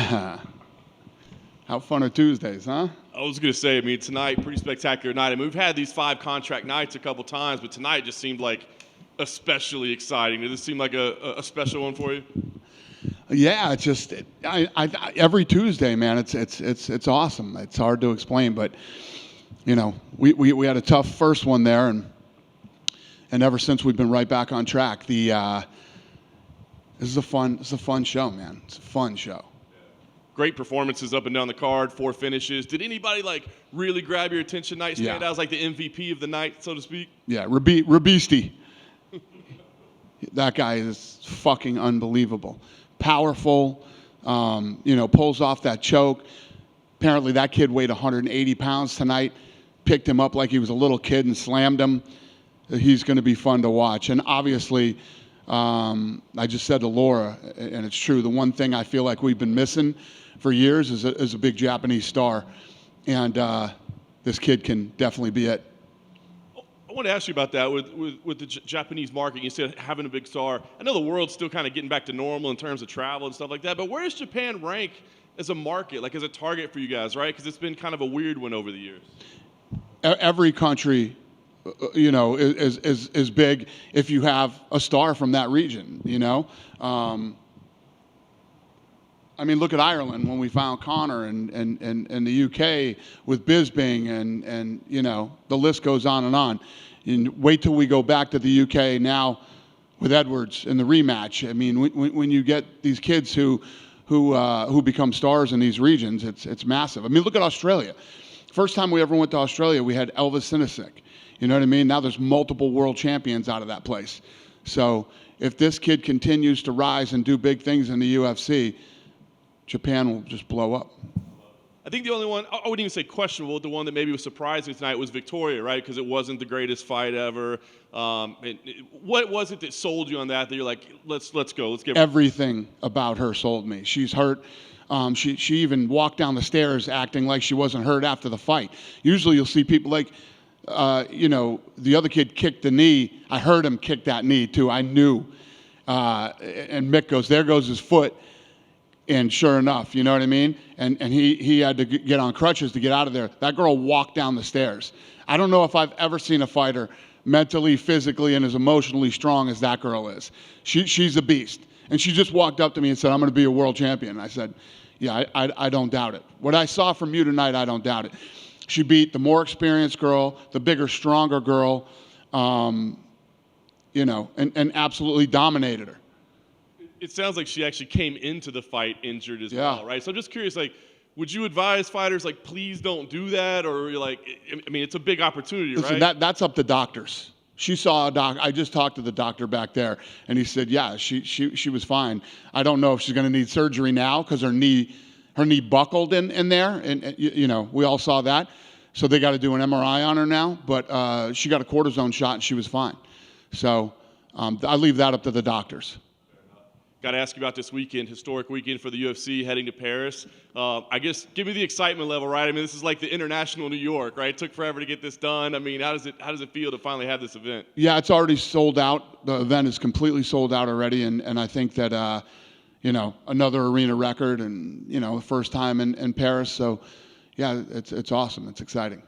How fun are Tuesdays, huh? I was going to say, I mean, tonight, pretty spectacular night. I mean, we've had these 5 contract nights a couple times, but tonight just seemed like especially exciting. Did this seem like a special one for you? Yeah, it's just every Tuesday, man. It's awesome. It's hard to explain, but you know, we had a tough first one there, and ever since we've been right back on track. This is a fun show, man. It's a fun show. Great performances up and down the card, 4 finishes. Did anybody like really grab your attention tonight? Stand out as like the MVP of the night, so to speak? Yeah, Rabisti. That guy is fucking unbelievable. Powerful, pulls off that choke. Apparently that kid weighed 180 pounds tonight. Picked him up like he was a little kid and slammed him. He's going to be fun to watch. And obviously, I just said to Laura, and it's true, the one thing I feel like we've been missing for years is a big Japanese star. And this kid can definitely be it. I want to ask you about that with the Japanese market. You said having a big star. I know the world's still kind of getting back to normal in terms of travel and stuff like that, but where does Japan rank as a market, like as a target for you guys, right? Because it's been kind of a weird one over the years. Every country, is big if you have a star from that region, I mean, look at Ireland when we found Connor, and the UK with Bisbing, and the list goes on and on. And wait till we go back to the UK now with Edwards in the rematch. I mean, when you get these kids who become stars in these regions, it's massive. I mean, look at Australia. First time we ever went to Australia, we had Elvis Sinisic. You know what I mean? Now there's multiple world champions out of that place. So if this kid continues to rise and do big things in the UFC, Japan will just blow up. I think the only one, I wouldn't even say questionable, the one that maybe was surprising tonight was Victoria, right? Because it wasn't the greatest fight ever. What was it that sold you on that you're like, let's go, let's get Everything about her sold me. She's hurt. She even walked down the stairs acting like she wasn't hurt after the fight. Usually you'll see people like, the other kid kicked the knee. I heard him kick that knee too. I knew. And Mick goes, there goes his foot. And sure enough, you know what I mean? And he had to get on crutches to get out of there. That girl walked down the stairs. I don't know if I've ever seen a fighter mentally, physically, and as emotionally strong as that girl is. She's a beast. And she just walked up to me and said, I'm going to be a world champion. And I said, yeah, I don't doubt it. What I saw from you tonight, I don't doubt it. She beat the more experienced girl, the bigger, stronger girl, and absolutely dominated her. It sounds like she actually came into the fight injured as well, right? So I'm just curious, like, would you advise fighters, like, please don't do that? Or you're like, I mean, it's a big opportunity, Listen, right? That's up to doctors. She saw a doc. I just talked to the doctor back there, and he said, yeah, she was fine. I don't know if she's going to need surgery now because her knee buckled in there, and we all saw that. So they got to do an MRI on her now, but she got a cortisone shot and she was fine. So I leave that up to the doctors. Got to ask you about this weekend, historic weekend for the UFC, heading to Paris. I guess give me the excitement level, right? I mean, this is like the international New York, right? It took forever to get this done. I mean, how does it feel to finally have this event? Yeah, it's already sold out. The event is completely sold out already, and I think that another arena record, and the first time in Paris. So, yeah, it's awesome. It's exciting.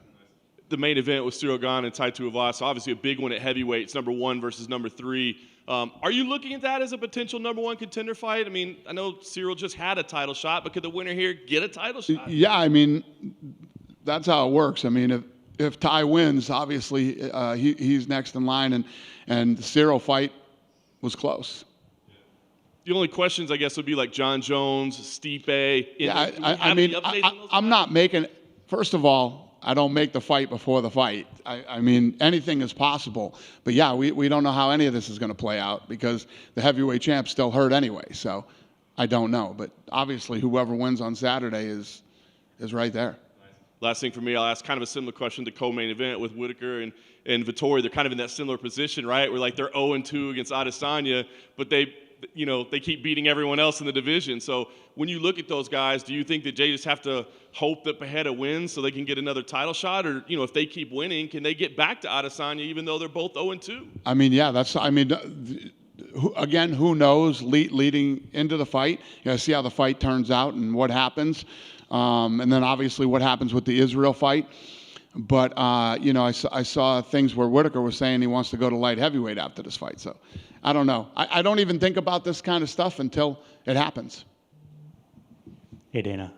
The main event was Cyril Gane and Tai Tuivasa. Obviously, a big one at heavyweight. It's number 1 versus number 3. Are you looking at that as a potential number 1 contender fight? I mean, I know Cyril just had a title shot, but could the winner here get a title shot? Yeah, I mean, that's how it works. I mean, if Tai wins, obviously he's next in line, and the Cyril fight was close. The only questions, I guess, would be like John Jones, Stipe. Yeah, I'm not making. First of all, I don't make the fight before the fight. I mean, anything is possible. But yeah, we don't know how any of this is going to play out because the heavyweight champ's still hurt anyway. So I don't know. But obviously, whoever wins on Saturday is right there. Last thing for me, I'll ask kind of a similar question to co-main event with Whitaker and Vettori. They're kind of in that similar position, right? Where like they're 0-2 against Adesanya, but they keep beating everyone else in the division. So when you look at those guys, do you think that they just have to hope that Pereira wins so they can get another title shot? Or, if they keep winning, can they get back to Adesanya even though they're both 0-2? I mean, yeah, who knows leading into the fight? You got to see how the fight turns out and what happens. And then obviously what happens with the Israel fight. But, I saw things where Whitaker was saying he wants to go to light heavyweight after this fight. So I don't know. I don't even think about this kind of stuff until it happens. Hey, Dana.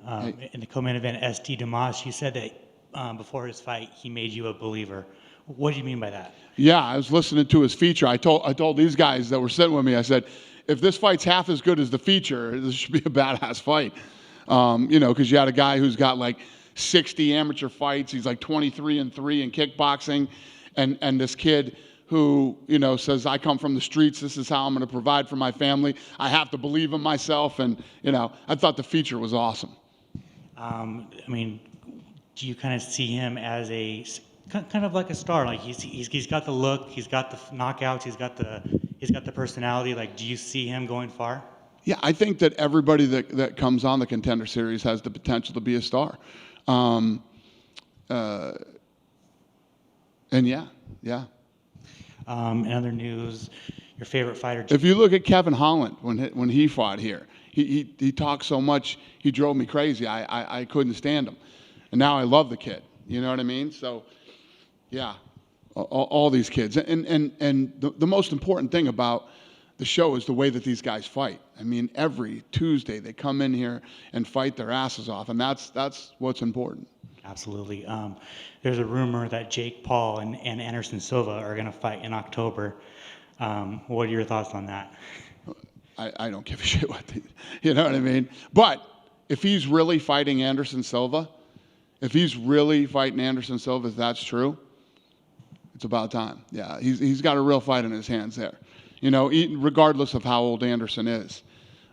In the co-main event, ST Damas, you said that before his fight, he made you a believer. What do you mean by that? Yeah, I was listening to his feature. I told these guys that were sitting with me, I said, if this fight's half as good as the feature, this should be a badass fight. Because you had a guy who's got like 60 amateur fights. He's like 23-3 in kickboxing. And this kid who, says, I come from the streets. This is how I'm going to provide for my family. I have to believe in myself. And, I thought the feature was awesome. Do you kind of see him as kind of like a star? Like he's got the look, he's got the knockouts, he's got the personality. Like, do you see him going far? Yeah, I think that everybody that comes on the Contender Series has the potential to be a star. And yeah. In other news, your favorite fighter. If you look at Kevin Holland when he fought here, he talked so much, he drove me crazy. I couldn't stand him. And now I love the kid. You know what I mean? So, yeah, all these kids. And the most important thing about the show is the way that these guys fight. I mean, every Tuesday they come in here and fight their asses off, and that's what's important. Absolutely. There's a rumor that Jake Paul and Anderson Silva are going to fight in October. What are your thoughts on that? I don't give a shit you know what I mean? But if he's really fighting Anderson Silva, if that's true, it's about time. Yeah, he's got a real fight in his hands there. Regardless of how old Anderson is.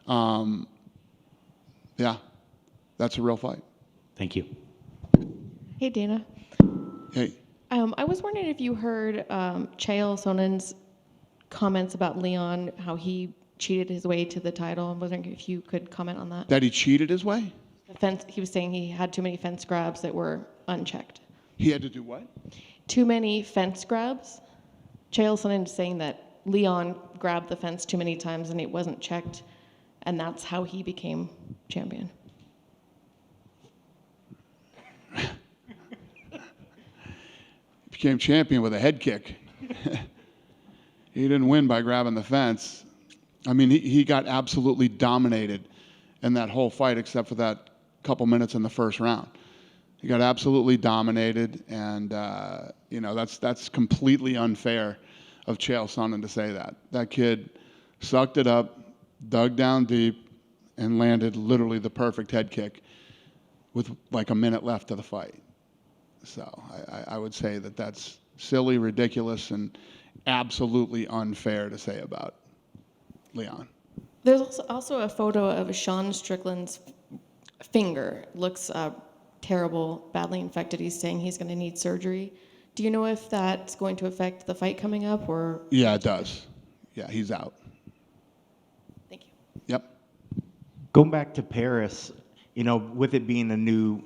Yeah, that's a real fight. Thank you. Hey, Dana. Hey. I was wondering if you heard Chael Sonnen's comments about Leon, how he cheated his way to the title. I'm wondering if you could comment on that. That he cheated his way? He was saying he had too many fence grabs that were unchecked. He had to do what? Too many fence grabs. Chael Sonnen is saying that Leon grabbed the fence too many times and it wasn't checked, and that's how he became champion. Became champion with a head kick. He didn't win by grabbing the fence. I mean, he got absolutely dominated in that whole fight except for that couple minutes in the first round. He got absolutely dominated, and that's completely unfair of Chael Sonnen to say that. That kid sucked it up, dug down deep, and landed literally the perfect head kick with like a minute left of the fight. So I would say that that's silly, ridiculous, and absolutely unfair to say about Leon. There's also a photo of Sean Strickland's finger. Looks terrible, badly infected. He's saying he's going to need surgery. Do you know if that's going to affect the fight coming up, or? Yeah, it does. Yeah, he's out. Thank you. Yep. Going back to Paris, with it being a new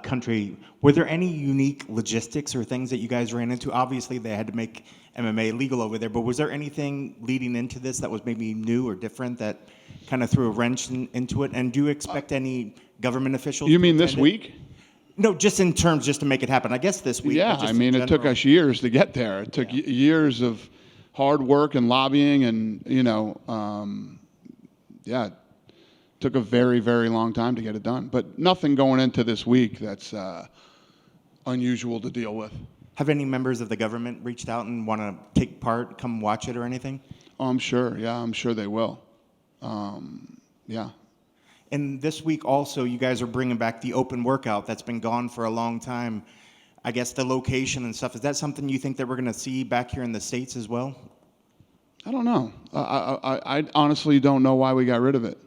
country, were there any unique logistics or things that you guys ran into? Obviously, they had to make MMA legal over there, but was there anything leading into this that was maybe new or different that kind of threw a wrench into it? And do you expect any government officials? You mean this week? No, just in terms, just to make it happen. I guess this week. Yeah, I mean, it took us years to get there. It took years of hard work and lobbying, and it took a very, very long time to get it done. But nothing going into this week that's unusual to deal with. Have any members of the government reached out and want to take part, come watch it or anything? Oh, I'm sure. Yeah, I'm sure they will. Yeah. And this week also, you guys are bringing back the open workout that's been gone for a long time. I guess the location and stuff, is that something you think that we're going to see back here in the States as well? I don't know. I honestly don't know why we got rid of it.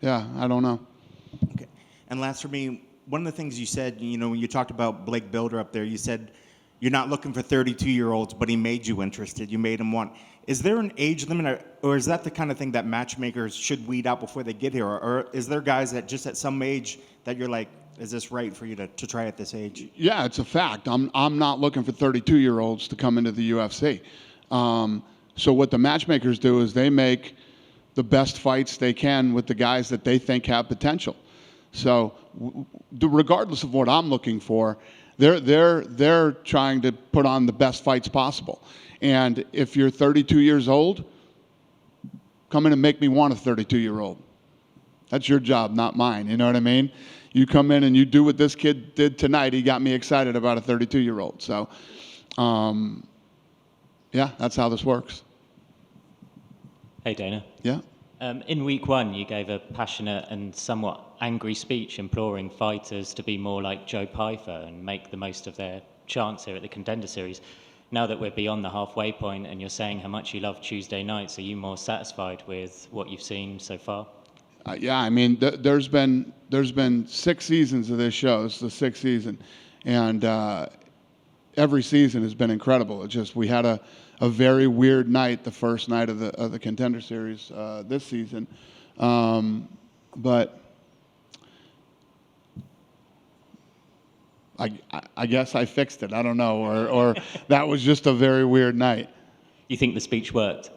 Yeah, I don't know. Okay. And last for me, one of the things you said, when you talked about Blake Builder up there, you said you're not looking for 32-year-olds, but he made you interested. You made him want. Is there an age limit, or is that the kind of thing that matchmakers should weed out before they get here? Or is there guys that just at some age that you're like, is this right for you to try at this age? Yeah, it's a fact. I'm not looking for 32-year-olds to come into the UFC. So what the matchmakers do is they make the best fights they can with the guys that they think have potential. So regardless of what I'm looking for, they're trying to put on the best fights possible. And if you're 32 years old, come in and make me want a 32-year-old. That's your job, not mine. You know what I mean? You come in and you do what this kid did tonight. He got me excited about a 32-year-old. So, yeah, that's how this works. Hey, Dana. Yeah. In week one, you gave a passionate and somewhat angry speech imploring fighters to be more like Joe Pyfer and make the most of their chance here at the Contender Series. Now that we're beyond the halfway point and you're saying how much you love Tuesday nights, are you more satisfied with what you've seen so far? Yeah, I mean, there's been 6 seasons of this show. This is the 6th season, and every season has been incredible. It's just we had a very weird night, the first night of the Contender Series this season, but I guess I fixed it. I don't know, or that was just a very weird night. You think the speech worked?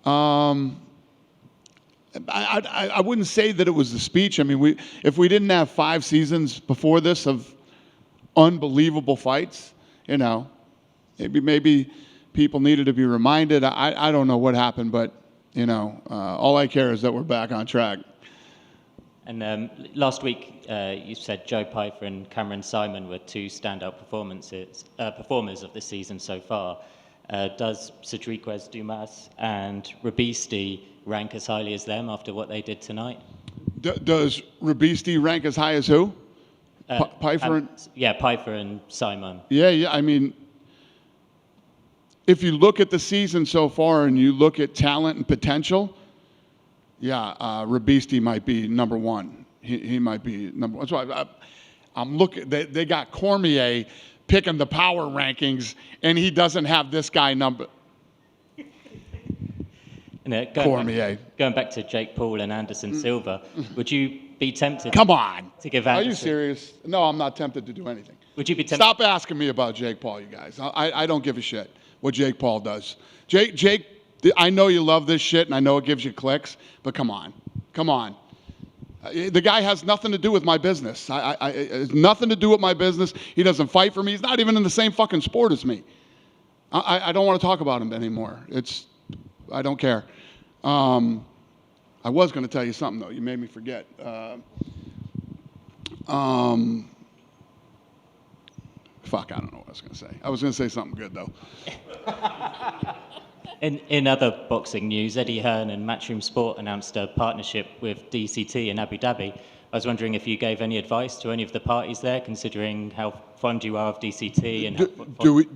I wouldn't say that it was the speech. I mean, if we didn't have 5 seasons before this of unbelievable fights, maybe people needed to be reminded. I don't know what happened, but all I care is that we're back on track. And last week, you said Joe Pyfer and Cameron Simon were 2 standout performers of the season so far. Does Cedriquez Dumas and Rabisti rank as highly as them after what they did tonight? Does Rabisti rank as high as who? Pyfer? Pyfer and Simon. Yeah. I mean, if you look at the season so far and you look at talent and potential, Rabisti might be number 1. He might be number 1. So I'm looking. They got Cormier picking the power rankings, and he doesn't have this guy number. Going back to Jake Paul and Anderson Silva, would you be tempted? Come on. To give Are Anderson? you serious? No, I'm not tempted to do anything. Would you be tempted? Stop asking me about Jake Paul, you guys. I don't give a shit what Jake Paul does. Jake, I know you love this shit, and I know it gives you clicks, but come on. The guy has nothing to do with my business. It's nothing to do with my business. He doesn't fight for me. He's not even in the same fucking sport as me. I don't want to talk about him anymore. I don't care. I was going to tell you something, though. You made me forget. Fuck, I don't know what I was going to say. I was going to say something good, though. In other boxing news, Eddie Hearn and Matchroom Sport announced a partnership with DCT in Abu Dhabi. I was wondering if you gave any advice to any of the parties there, considering how fond you are of DCT. And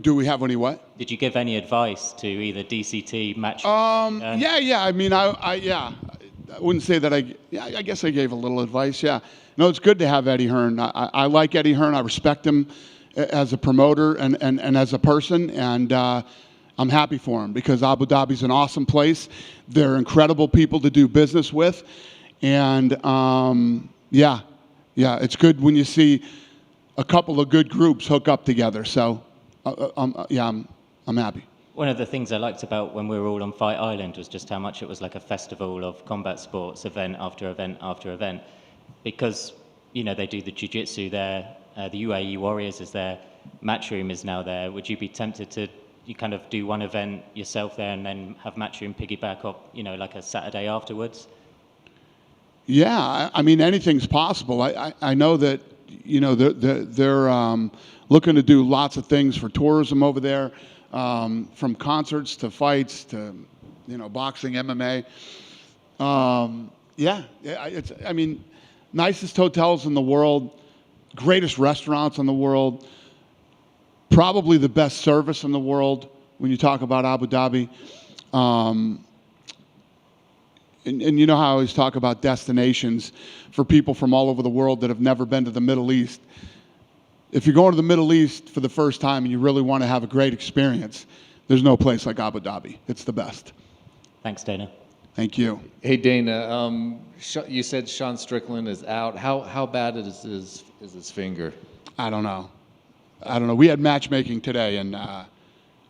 do we have any what? Did you give any advice to either DCT, Matchroom? Yeah. I mean, I wouldn't say that I guess I gave a little advice. Yeah. No, it's good to have Eddie Hearn. I like Eddie Hearn. I respect him as a promoter and as a person, and I'm happy for him because Abu Dhabi's an awesome place. They're incredible people to do business with, and it's good when you see a couple of good groups hook up together. So, I'm happy. One of the things I liked about when we were all on Fight Island was just how much it was like a festival of combat sports, event after event after event, because they do the jiu-jitsu there, the UAE Warriors is there, Matchroom is now there. Would you be tempted to kind of do one event yourself there and then have Matchroom piggyback up, like a Saturday afterwards? Yeah, I mean, anything's possible. I know that, they're looking to do lots of things for tourism over there, from concerts to fights to, boxing, MMA. Nicest hotels in the world, greatest restaurants in the world, probably the best service in the world when you talk about Abu Dhabi. And you know how I always talk about destinations for people from all over the world that have never been to the Middle East. If you're going to the Middle East for the first time and you really want to have a great experience, there's no place like Abu Dhabi. It's the best. Thanks, Dana. Thank you. Hey, Dana, you said Sean Strickland is out. How bad is his finger? I don't know. We had matchmaking today, and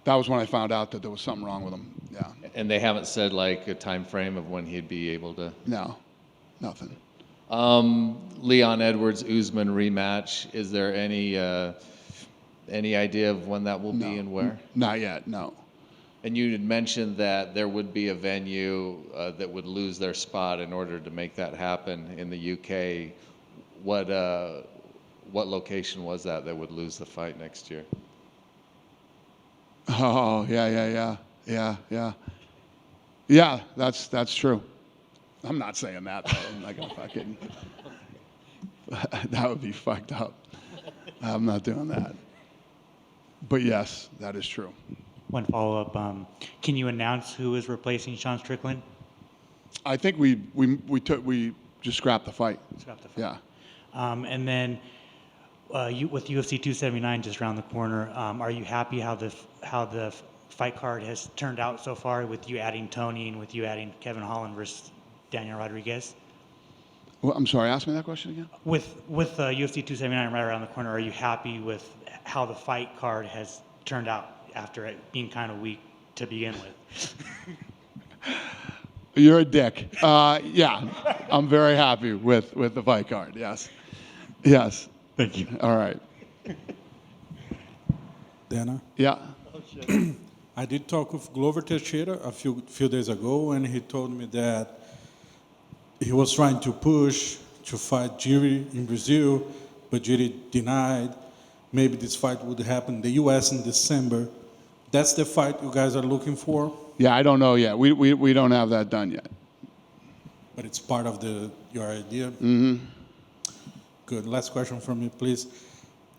That was when I found out that there was something wrong with him. Yeah. And they haven't said like a time frame of when he'd be able to. No, nothing. Leon Edwards Usman rematch. Is there any idea of when that will be and where? Not yet. No. And you had mentioned that there would be a venue that would lose their spot in order to make that happen in the UK. What location was that would lose the fight next year? Oh, yeah. Yeah, that's true. I'm not saying that, though. I'm not gonna fucking. That would be fucked up. I'm not doing that. But yes, that is true. One follow-up. Can you announce who is replacing Sean Strickland? I think we just scrapped the fight. Scrap the fight. Yeah. And then with UFC 279 just around the corner, are you happy how the fight card has turned out so far with you adding Tony and with you adding Kevin Holland versus Daniel Rodriguez? Well, I'm sorry. Ask me that question again. With UFC 279 right around the corner, are you happy with how the fight card has turned out after it being kind of weak to begin with? You're a dick. Yeah, I'm very happy with the fight card. Yes. Thank you. All right. Dana, Yeah. I did talk with Glover Teixeira a few days ago, and he told me that he was trying to push to fight Jiri in Brazil, but Jiri denied. Maybe this fight would happen in the U.S. in December. That's the fight you guys are looking for, Yeah, I don't know yet. We don't have that done yet. but it's part of your idea. Mm-hmm. Good. Last question from me, please.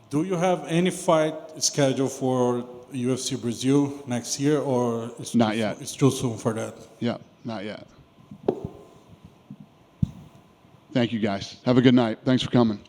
Do you have any fight scheduled for UFC Brazil next year, or Not yet. It's too soon for that? Yeah, not yet. Thank you, guys. Have a good night. Thanks for coming.